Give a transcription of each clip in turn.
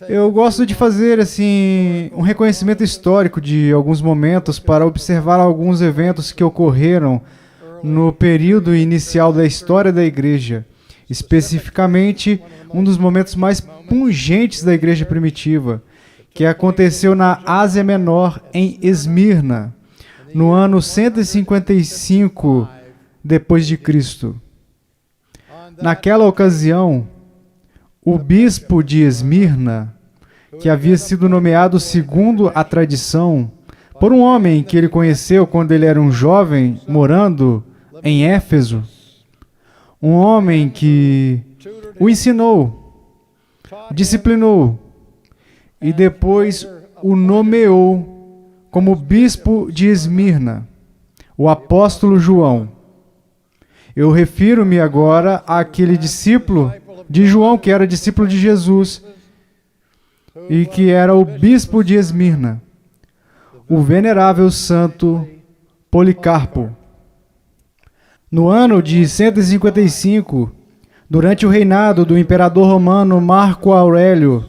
Eu gosto de fazer assim um reconhecimento histórico de alguns momentos para observar alguns eventos que ocorreram no período inicial da história da igreja, especificamente um dos momentos mais pungentes da igreja primitiva, que aconteceu na Ásia Menor, em Esmirna, no ano 155 depois de Cristo. Naquela ocasião, o bispo de Esmirna, que havia sido nomeado segundo a tradição por um homem que ele conheceu quando ele era um jovem morando em Éfeso, um homem que o ensinou, disciplinou e depois o nomeou como bispo de Esmirna, o apóstolo João. Eu refiro-me agora àquele discípulo de João, que era discípulo de Jesus e que era o bispo de Esmirna, o venerável santo Policarpo. No ano de 155, durante o reinado do imperador romano Marco Aurélio,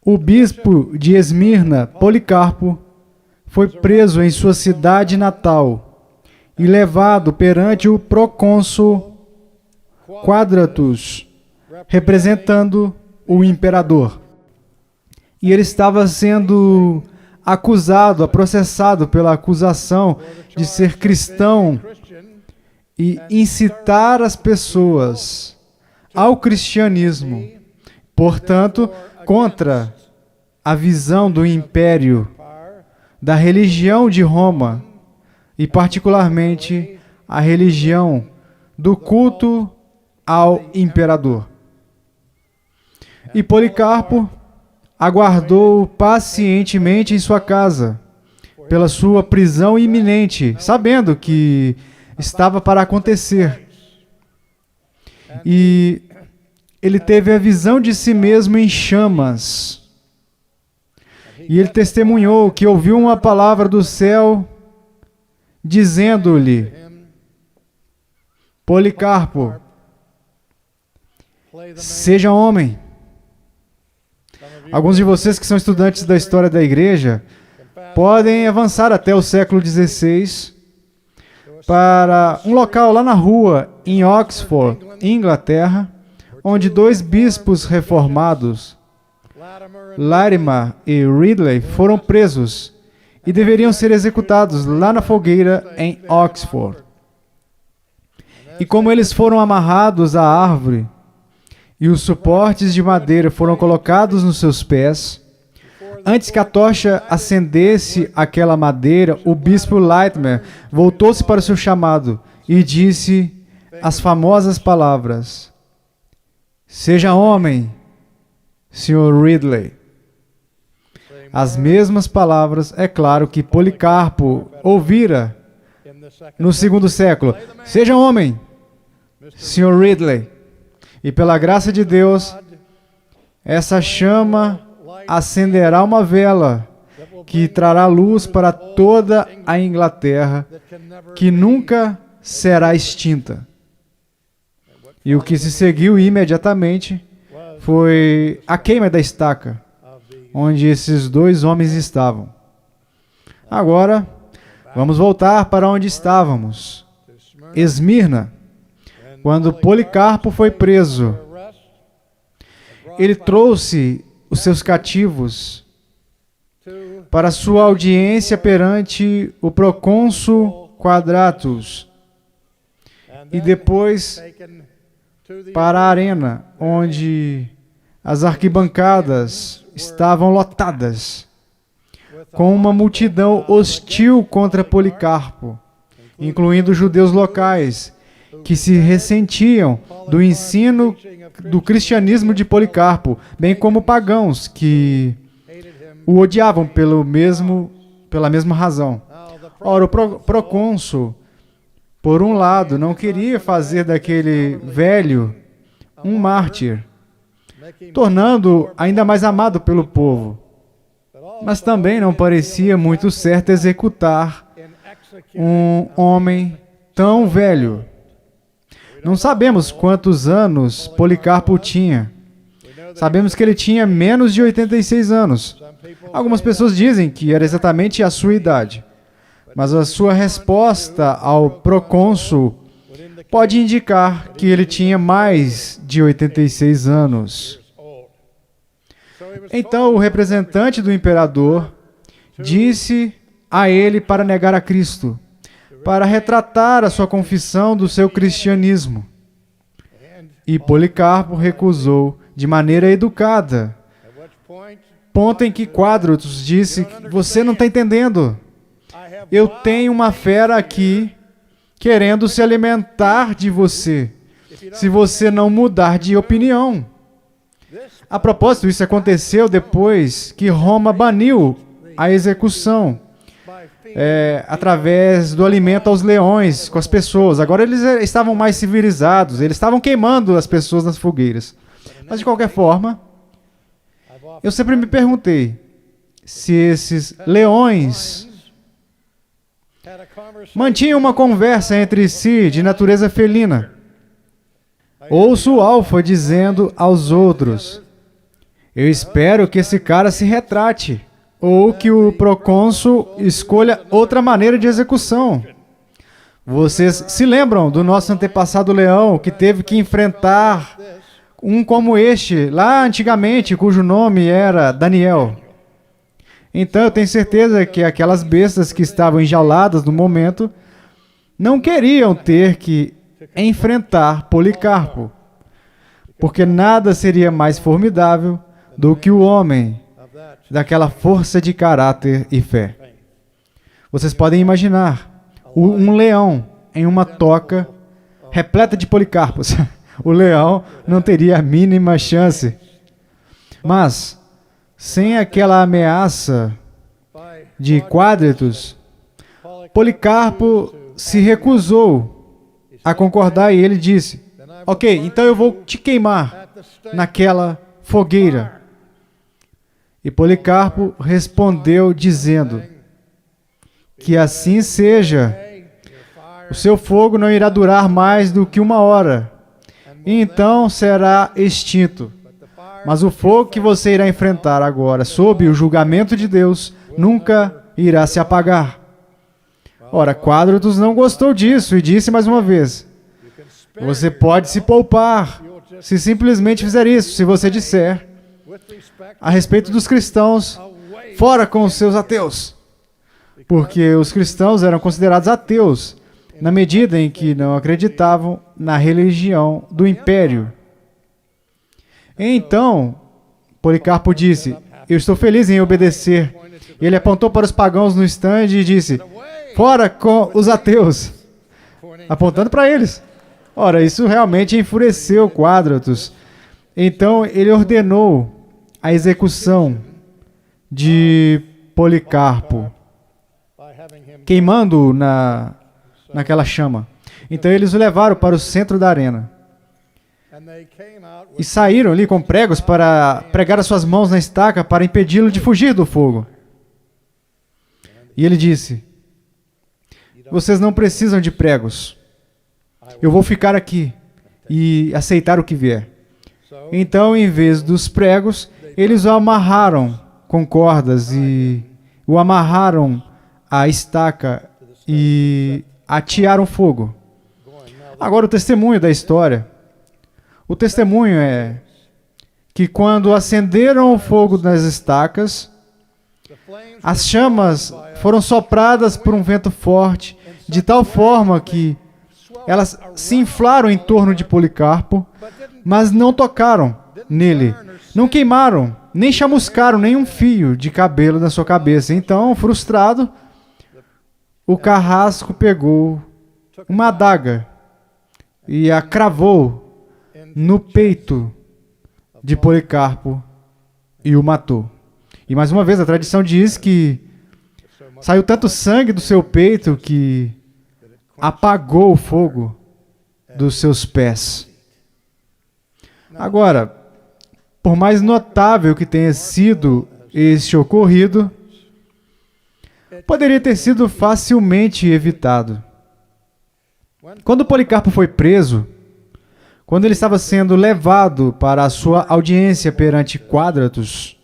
o bispo de Esmirna, Policarpo, foi preso em sua cidade natal e levado perante o procônsul Quadratus, representando o imperador. E ele estava sendo acusado, processado pela acusação de ser cristão e incitar as pessoas ao cristianismo. Portanto, contra a visão do império, da religião de Roma, e particularmente a religião do culto ao imperador. E Policarpo aguardou pacientemente em sua casa, pela sua prisão iminente, sabendo que estava para acontecer. E ele teve a visão de si mesmo em chamas. E ele testemunhou que ouviu uma palavra do céu dizendo-lhe: Policarpo, seja homem. Alguns de vocês que são estudantes da história da igreja podem avançar até o século XVI para um local lá na rua, em Oxford, Inglaterra, onde dois bispos reformados, Latimer e Ridley, foram presos e deveriam ser executados lá na fogueira em Oxford. E como eles foram amarrados à árvore e os suportes de madeira foram colocados nos seus pés, antes que a tocha acendesse aquela madeira, o bispo Latimer voltou-se para o seu chamado e disse as famosas palavras: Seja homem, Sr. Ridley. As mesmas palavras, é claro, que Policarpo ouvira no segundo século. Seja homem, Sr. Ridley. E pela graça de Deus, essa chama acenderá uma vela que trará luz para toda a Inglaterra, que nunca será extinta. E o que se seguiu imediatamente foi a queima da estaca, onde esses dois homens estavam. Agora, vamos voltar para onde estávamos. Esmirna. Quando Policarpo foi preso, ele trouxe os seus cativos para sua audiência perante o procônsul Quadratus e depois para a arena, onde as arquibancadas estavam lotadas, com uma multidão hostil contra Policarpo, incluindo judeus locais, que se ressentiam do ensino do cristianismo de Policarpo, bem como pagãos que o odiavam pela mesma razão. Ora, o procônsul, por um lado, não queria fazer daquele velho um mártir, tornando-o ainda mais amado pelo povo, mas também não parecia muito certo executar um homem tão velho. Não sabemos quantos anos Policarpo tinha. Sabemos que ele tinha menos de 86 anos. Algumas pessoas dizem que era exatamente a sua idade. Mas a sua resposta ao procônsul pode indicar que ele tinha mais de 86 anos. Então, o representante do imperador disse a ele para negar a Cristo, para retratar a sua confissão do seu cristianismo. E Policarpo recusou de maneira educada. Ponto em que Quádrutos disse: você não está entendendo. Eu tenho uma fera aqui querendo se alimentar de você, se você não mudar de opinião. A propósito, isso aconteceu depois que Roma baniu a execução através do alimento aos leões com as pessoas. Agora eles estavam mais civilizados, eles estavam queimando as pessoas nas fogueiras. Mas de qualquer forma, eu sempre me perguntei se esses leões mantinham uma conversa entre si de natureza felina. Ouço o alfa dizendo aos outros: eu espero que esse cara se retrate, ou que o procônsul escolha outra maneira de execução. Vocês se lembram do nosso antepassado leão que teve que enfrentar um como este, lá antigamente, cujo nome era Daniel? Então eu tenho certeza que aquelas bestas que estavam enjauladas no momento não queriam ter que enfrentar Policarpo, porque nada seria mais formidável do que o homem daquela força de caráter e fé. Vocês podem imaginar um leão em uma toca repleta de Policarpos. O leão não teria a mínima chance. Mas, sem aquela ameaça de Quádrutos, Policarpo se recusou a concordar e ele disse: ok, então eu vou te queimar naquela fogueira. E Policarpo respondeu dizendo: que assim seja, o seu fogo não irá durar mais do que 1 hora, e então será extinto. Mas o fogo que você irá enfrentar agora, sob o julgamento de Deus, nunca irá se apagar. Ora, Quádrutos não gostou disso e disse mais uma vez: você pode se poupar se simplesmente fizer isso, se você disser a respeito dos cristãos: fora com os seus ateus. Porque os cristãos eram considerados ateus na medida em que não acreditavam na religião do império. Então, Policarpo disse: eu estou feliz em obedecer. E ele apontou para os pagãos no estande e disse: fora com os ateus, apontando para eles. Ora, isso realmente enfureceu Quádrutos. Então, ele ordenou a execução de Policarpo, queimando-o naquela chama. Então, eles o levaram para o centro da arena. E saíram ali com pregos para pregar as suas mãos na estaca para impedi-lo de fugir do fogo. E ele disse: vocês não precisam de pregos. Eu vou ficar aqui e aceitar o que vier. Então, em vez dos pregos, eles o amarraram com cordas e o amarraram à estaca e atearam fogo. Agora, o testemunho da história. O testemunho é que quando acenderam o fogo nas estacas, as chamas foram sopradas por um vento forte, de tal forma que elas se inflaram em torno de Policarpo, mas não tocaram nele, não queimaram, nem chamuscaram nenhum fio de cabelo da sua cabeça. Então, frustrado, o carrasco pegou uma adaga e a cravou no peito de Policarpo e o matou. E mais uma vez, a tradição diz que saiu tanto sangue do seu peito que apagou o fogo dos seus pés. Agora, por mais notável que tenha sido este ocorrido, poderia ter sido facilmente evitado. Quando Policarpo foi preso, quando ele estava sendo levado para a sua audiência perante Quadratus,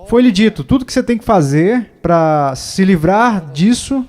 foi-lhe dito, tudo que você tem que fazer para se livrar disso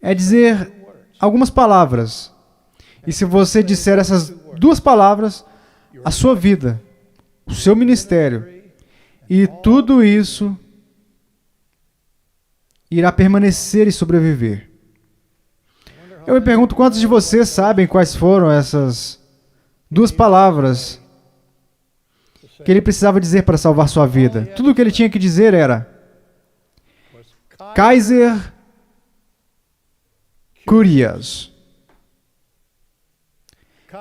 é dizer algumas palavras. E se você disser essas duas palavras, a sua vida, o seu ministério e tudo isso irá permanecer e sobreviver. Eu me pergunto quantos de vocês sabem quais foram essas duas palavras que ele precisava dizer para salvar sua vida. Tudo o que ele tinha que dizer era Kaiser Curias.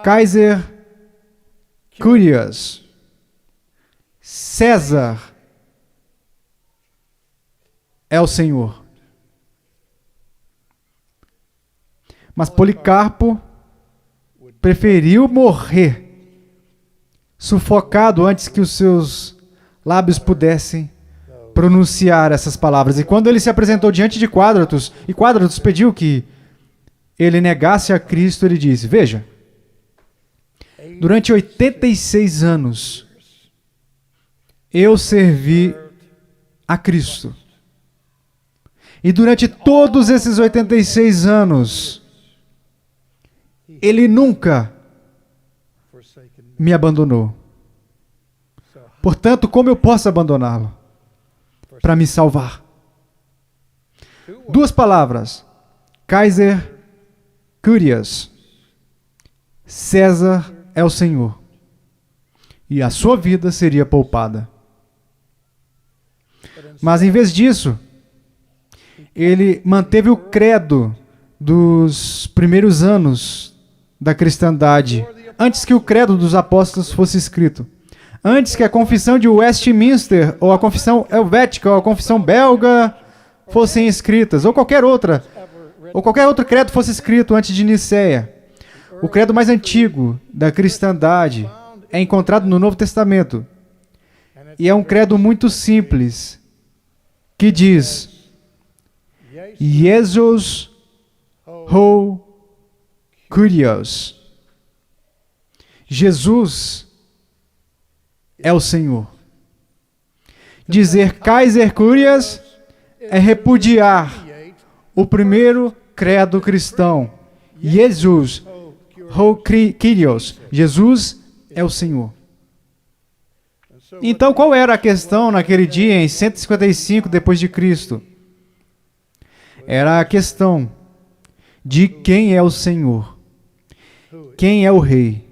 Kaiser Curias. César é o Senhor. Mas Policarpo preferiu morrer sufocado antes que os seus lábios pudessem pronunciar essas palavras. E quando ele se apresentou diante de Quadratus, e Quadratus pediu que ele negasse a Cristo, ele disse, veja, durante 86 anos, eu servi a Cristo. E durante todos esses 86 anos, ele nunca me abandonou. Portanto, como eu posso abandoná-lo para me salvar? Duas palavras. Kaiser Curias. César é o Senhor. E a sua vida seria poupada. Mas em vez disso, ele manteve o credo dos primeiros anos da cristandade, antes que o credo dos apóstolos fosse escrito. Antes que a confissão de Westminster, ou a confissão helvética, ou a confissão belga fossem escritas, ou qualquer outro credo fosse escrito antes de Nicéia. O credo mais antigo da cristandade é encontrado no Novo Testamento. E é um credo muito simples, que diz, Jesus ho Curios. Jesus é o Senhor. Dizer Kaiser Curias é repudiar o primeiro credo cristão. Jesus ho Kyrios. Jesus é o Senhor. Então, qual era a questão naquele dia, em 155 depois de Cristo? Era a questão de quem é o Senhor, quem é o Rei.